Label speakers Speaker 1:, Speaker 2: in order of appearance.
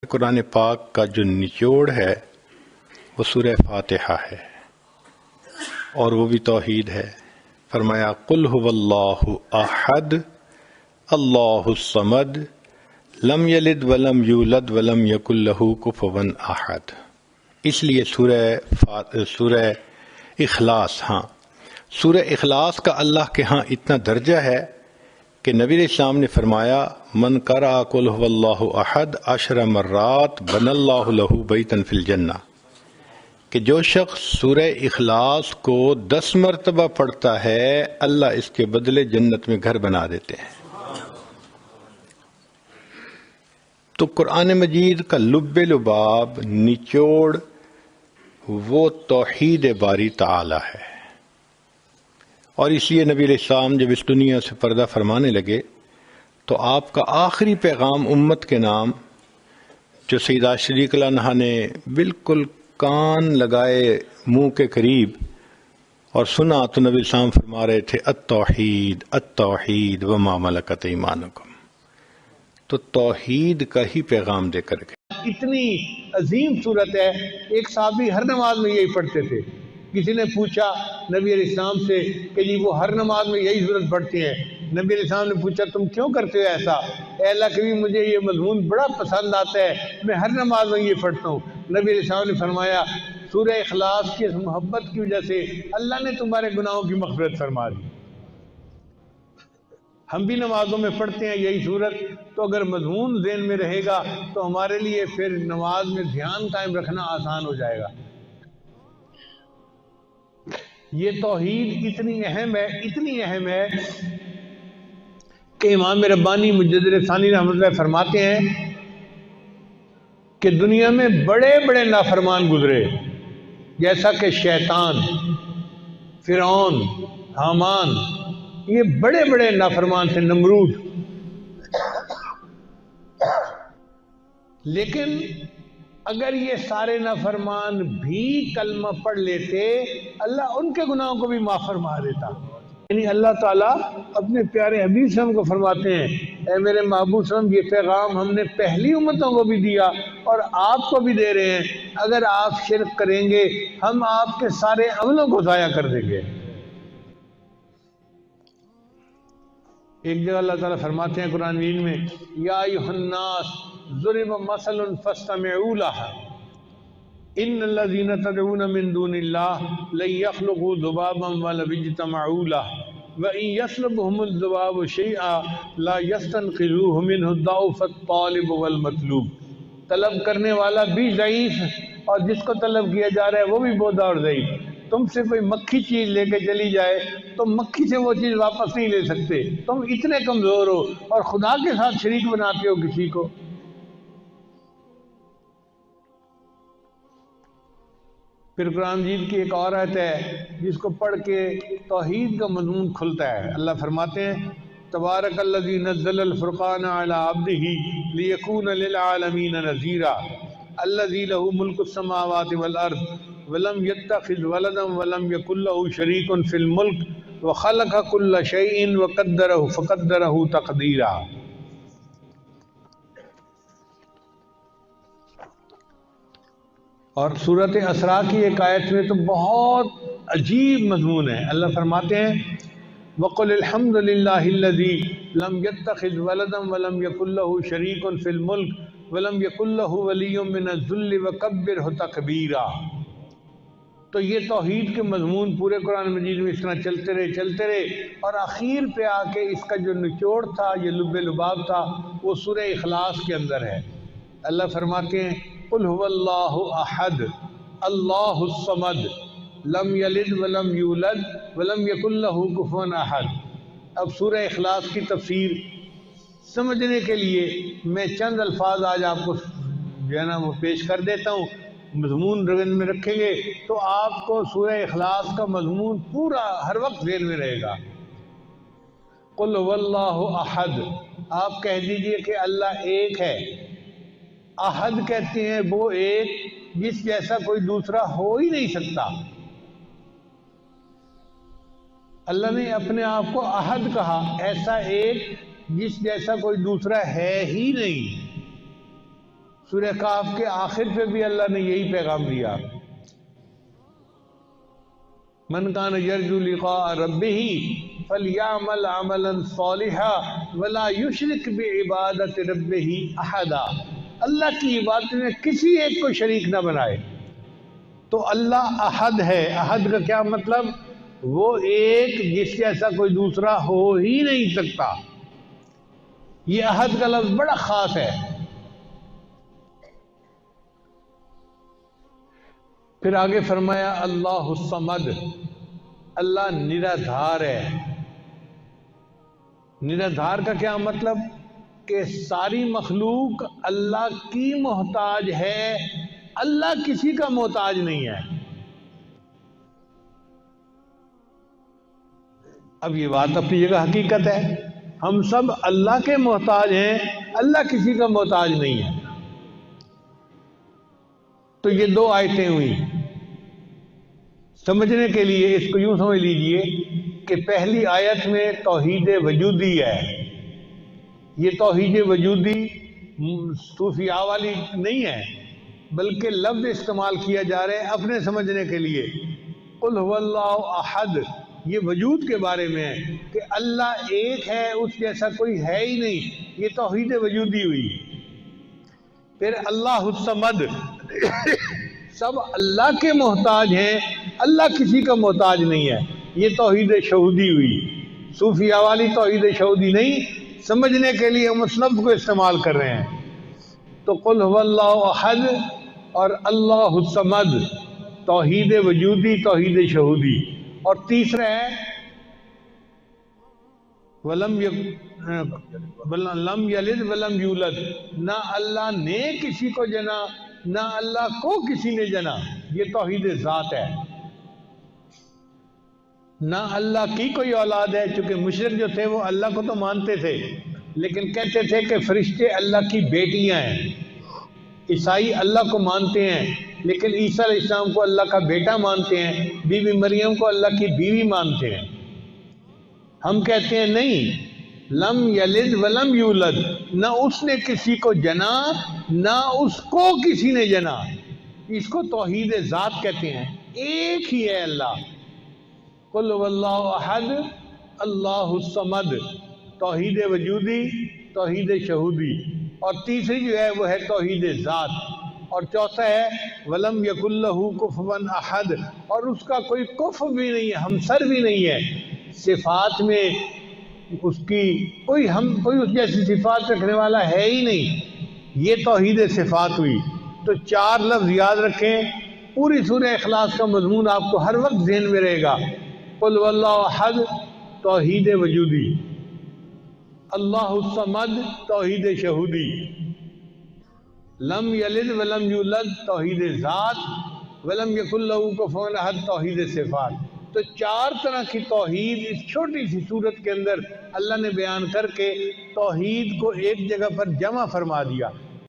Speaker 1: قرآن پاک کا جو نچوڑ ہے وہ سورہ فاتحہ ہے، اور وہ بھی توحید ہے۔ فرمایا قل هو اللہ احد اللہ الصمد لم یلد ولم یولد ولم یکن لہ کفوا احد۔ اس لیے سورہ اخلاص، سورہ اخلاص کا اللہ کے ہاں اتنا درجہ ہے کہ نبی علیہ السلام نے فرمایا من قرأ قل هو اللہ احد 10 مرات بنى اللہ لہ بیتا فی الجنہ، کہ جو شخص سورہ اخلاص کو 10 مرتبہ پڑھتا ہے اللہ اس کے بدلے جنت میں گھر بنا دیتے ہیں۔ تو قرآن مجید کا لب لباب، نچوڑ، وہ توحید باری تعالی ہے۔ اور اس لیے نبی علیہ السلام جب اس دنیا سے پردہ فرمانے لگے تو آپ کا آخری پیغام امت کے نام، جو سیدہ صدیقہ عنہا نے بالکل کان لگائے منہ کے قریب اور سنا، تو نبی علیہ السلام فرما رہے تھے التوحید التوحید وما ملکت ایمانکم۔ تو توحید کا ہی پیغام دے کر کے
Speaker 2: اتنی عظیم صورت ہے۔ ایک صحابی ہر نماز میں یہی پڑھتے تھے۔ کسی نے پوچھا نبی علیہ السلام سے کہ جی وہ ہر نماز میں یہی صورت پڑھتی ہیں۔ نبی علیہ السلام نے پوچھا تم کیوں کرتے ہو ایسا؟ اے اللہ کے نبی مجھے یہ مضمون بڑا پسند آتا ہے، میں ہر نماز میں یہ پڑھتا ہوں۔ نبی علیہ السلام نے فرمایا سورہ اخلاص کی محبت کی وجہ سے اللہ نے تمہارے گناہوں کی مغفرت فرما دی۔ ہم بھی نمازوں میں پڑھتے ہیں یہی صورت، تو اگر مضمون ذہن میں رہے گا تو ہمارے لیے پھر نماز میں دھیان قائم رکھنا آسان ہو جائے گا۔ یہ توحید اتنی اہم ہے، اتنی اہم ہے کہ امام ربانی مجدد ثانی رحمۃ اللہ فرماتے ہیں کہ دنیا میں بڑے بڑے نافرمان گزرے، جیسا کہ شیطان، فرعون، حامان، یہ بڑے بڑے نافرمان تھے، نمرود، لیکن اگر یہ سارے نافرمان بھی کلمہ پڑھ لیتے اللہ ان کے گناہوں کو بھی معاف فرما دیتا۔ یعنی اللہ تعالیٰ اپنے پیارے حبیب صلی اللہ علیہ وسلم کو فرماتے ہیں اے میرے محبوب صلی اللہ علیہ وسلم، یہ پیغام ہم نے پہلی امتوں کو بھی دیا اور آپ کو بھی دے رہے ہیں، اگر آپ شرک کریں گے ہم آپ کے سارے عملوں کو ضائع کر دیں گے۔ ایک جگہ اللہ تعالیٰ فرماتے ہیں قرآن مجید میں یا ایھا الناس ضرب مثل فاستمعوا له ان الذين تدعون من دون الله لن يخلقوا ذبابا ولو اجتمعوا له وان يسلبهم الذباب شيئا لا يستنقذوه منه ضعف الطالب والمطلوب۔ طلب کرنے والا بھی ضعیف اور جس کو طلب کیا جا رہا ہے وہ بھی بودا اور ضعیف۔ تم سے کوئی مکھی چیز لے کے چلی جائے تو مکھی سے وہ چیز واپس نہیں لے سکتے، تم اتنے کمزور ہو اور خدا کے ساتھ شریک بناتے ہو کسی کو۔ پھر قرآن مجید کی ایک اور آیت ہے جس کو پڑھ کے توحید کا مضمون کھلتا ہے۔ اللہ فرماتے ہیں تبارک الذی نزل الفرقان علی عبدہ لیکون للعالمین نذیرا الذی لہ ملک السماوات والارض ولم يتخذ ولدا ولم يكن له شریک فی الملک وخلق کل شیء وقدرہ فقدرہ تقدیرا۔ اور سورۃ اسراء کی ایک آیت میں تو بہت عجیب مضمون ہے۔ اللہ فرماتے ہیں وَقُلِ الْحَمْدُ لِلَّهِ الَّذِي لَمْ يَتَّخِذْ وَلَدًا وَلَمْ يَكُنْ لَهُ شَرِيكٌ فِي الْمُلْكِ وَلَمْ يَكُنْ لَهُ وَلِيٌّ مِّنَ الذُّلِّ وَكَبِّرْهُ تَكْبِيرًا۔ تو یہ توحید کے مضمون پورے قرآن مجید میں اس طرح چلتے رہے اور آخر پہ آ کے اس کا جو نچوڑ تھا، یہ لب لباب تھا، وہ سورہ اخلاص کے اندر ہے۔ اللہ فرماتے ہیں قل هو اللہ احد اللہ الصمد لم یلد ولم یولد ولم یکن لہ کفوا احد۔ اب سورہ اخلاص کی تفسیر سمجھنے کے لیے میں چند الفاظ آج آپ کو جو ہے نا وہ پیش کر دیتا ہوں۔ مضمون ذہن میں رکھیں گے تو آپ کو سورہ اخلاص کا مضمون پورا ہر وقت ذہن میں رہے گا۔ قل هو اللہ احد، آپ کہہ دیجئے کہ اللہ ایک ہے۔ احد کہتے ہیں وہ ایک جس جیسا کوئی دوسرا ہو ہی نہیں سکتا۔ اللہ نے اپنے آپ کو احد کہا، ایسا ایک جس جیسا کوئی دوسرا ہے ہی نہیں۔ سورہ کہف کے آخر پہ بھی اللہ نے یہی پیغام دیا، من کان یرجو لقاء ربہ فلیعمل عملا صالحا ولا یشرک بعبادت ربہ احدا، اللہ کی عبادت میں کسی ایک کو شریک نہ بنائے۔ تو اللہ احد ہے، احد کا کیا مطلب؟ وہ ایک جس جیسا کوئی دوسرا ہو ہی نہیں سکتا۔ یہ احد کا لفظ بڑا خاص ہے۔ پھر آگے فرمایا اللہ الصمد، اللہ نرادھار ہے۔ نرادھار کا کیا مطلب؟ کہ ساری مخلوق اللہ کی محتاج ہے، اللہ کسی کا محتاج نہیں ہے۔ اب یہ بات اپنی جگہ حقیقت ہے، ہم سب اللہ کے محتاج ہیں، اللہ کسی کا محتاج نہیں ہے۔ تو یہ دو آیتیں ہوئی۔ سمجھنے کے لیے اس کو یوں سمجھ لیجئے کہ پہلی آیت میں توحید وجودی ہے۔ یہ توحید وجودی صوفیاء والی نہیں ہے، بلکہ لفظ استعمال کیا جا رہا ہے اپنے سمجھنے کے لیے۔ قل هو اللہ احد، یہ وجود کے بارے میں ہے کہ اللہ ایک ہے، اس جیسا کوئی ہے ہی نہیں، یہ توحید وجودی ہوئی۔ پھر اللہ الصمد، سب اللہ کے محتاج ہیں، اللہ کسی کا محتاج نہیں ہے، یہ توحید شہودی ہوئی۔ صوفیاء والی توحید شہودی نہیں، سمجھنے کے لیے ہم اس لفظ کو استعمال کر رہے ہیں۔ تو قل هو اللہ احد اور اللہ الصمد، توحید وجودی، توحید شہودی۔ اور تیسرا ہے لم یلد ولم یولد، نہ اللہ نے کسی کو جنا، نہ اللہ کو کسی نے جنا، یہ توحید ذات ہے۔ نہ اللہ کی کوئی اولاد ہے، چونکہ مشرک جو تھے وہ اللہ کو تو مانتے تھے، لیکن کہتے تھے کہ فرشتے اللہ کی بیٹیاں ہیں۔ عیسائی اللہ کو مانتے ہیں، لیکن عیسیٰ علیہ السلام کو اللہ کا بیٹا مانتے ہیں، بی بی مریم کو اللہ کی بیوی مانتے ہیں۔ ہم کہتے ہیں نہیں، لم یلد ولم یولد، نہ اس نے کسی کو جنا، نہ اس کو کسی نے جنا، اس کو توحید ذات کہتے ہیں، ایک ہی ہے اللہ۔ قل هو اللہ احد اللہ الصمد، توحید وجودی، توحید شہودی۔ اور تیسری جو ہے وہ ہے توحید ذات۔ اور چوتھا ہے ولم یکن لہ کفوا احد، اور اس کا کوئی کفو بھی نہیں ہے، ہمسر بھی نہیں ہے۔ صفات میں اس کی کوئی اس جیسی صفات رکھنے والا ہے ہی نہیں، یہ توحید صفات ہوئی۔ تو چار لفظ یاد رکھیں، پوری سورہ اخلاص کا مضمون آپ کو ہر وقت ذہن میں رہے گا۔ قل هو اللہ احد، توحید وجودی، اللہ الصمد، توحید شہودی، لم یلد ولم یولد، توحید ذات، ولم یکن لہ کفوا احد، توحید صفات۔ تو چار طرح کی توحید اس چھوٹی سی صورت کے اندر اللہ نے بیان کر کے توحید کو ایک جگہ پر جمع فرما دیا۔